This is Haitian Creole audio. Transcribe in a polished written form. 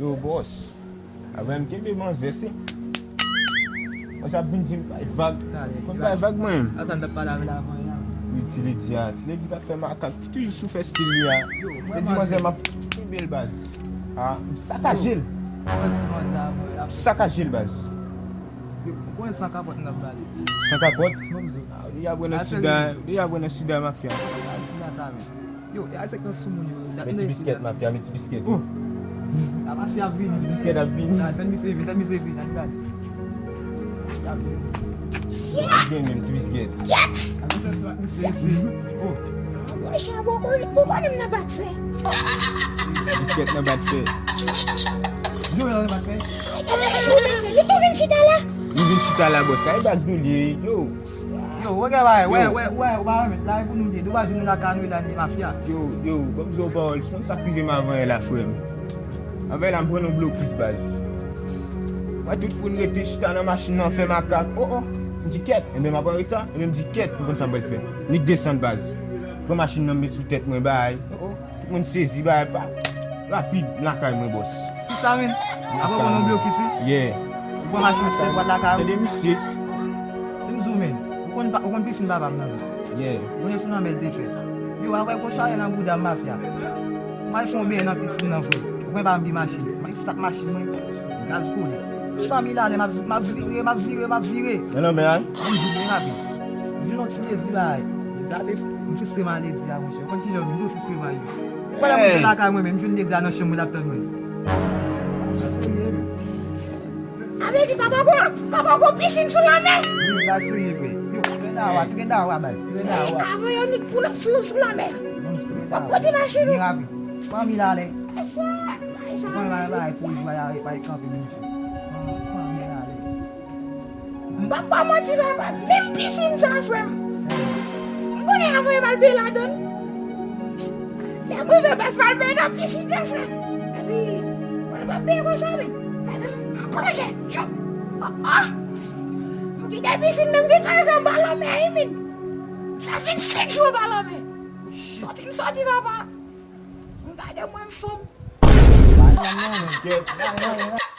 Yo, boss. Avem kebe manje se. Mwen sa bin di vague. Kon pa vague mwen. Asan te pala vela mwen ya. Tile di ka fe makak. Ki tou sou fe stil li ya. Le di manje ma bel baz. Ha, sakajil. Sakajil baz. Kwen 140 na bali. 140? Di ya bwene sida mafia. Sida sa men. Yo, ya sek nan sumun yo. Meti bisket mafia, meti bisket. La mafia vini. Meti bisket ap vini. Ten mi sevi. Nan gade. Meti bisket. Yet! Ako se swat mi sevi. Mwen chan bo konim nan bat fe. Bisket nan bat fe. Yo yon bat fe. Li tou vin chita la? Li vin chita la boss. Ay baz nou li. Yo. Yo, wè met la pou nou di. Dou waj nou la kanwe la ni mafia. Yo, bak zo bol. Son sa prive ma avan la frem. Avan la mpren nou blokis baz. Mwen tout pou nou rete chita nan machin nan fe makak. Mdi ket. Mbe mwen apan reta. Mdi ket pou kon sa bel fe. Nik desan baz. Pren machin nan met sou tet mwen bay. Tout mwen sezi bay pa. Rapide, lakay mwen boss. Ki sa men? Apan kon nou blok isi? Yeah. Ou kon machin se wad lakay Tede mi se. Se mzou men. Ou kon pisin babam nan. Yeah. Ou ne sou nan bel te fe. Yo, avay kon chaye nan bouda mafia. Mwen fon be nan pisin nan fwe. Ou kon ba mbi machin. Mwen stak machin mwen. Gaz kou li. 100,000 ale, map vire. Menon be an? Mwen di ben rapi. Mwen not si le di bay. Mwen fistreman le di a mwen che. Kon ki jom, mwen fistreman yo. Kwa la mwen lakay mwen men, mwen le di a nan chen mwen lapton mwen. Able di papa go pisin sou la men? La siri fe. Yo, tre da wa bas. Ave yon nik pou lop flou sou la men? Wap kote machin Ni nou? rapi. 100,000 ale. Esa, Kon la bay pou jwa yare pa yi kampi mwen che. 100,000 ale. mbak pa manti baba, men pisin sa frem. Mwen avoye balbe la don. Le mwen ve bas balbe nan pisin sa frem. Epi, mwen balbe kon sa men. Proje, chop. Mwen ki de pisin men ki kare frem balame a imin. Sa fin 5 jou balame. Soti baba. Mwen gade mwen fom. Ba yon nan men.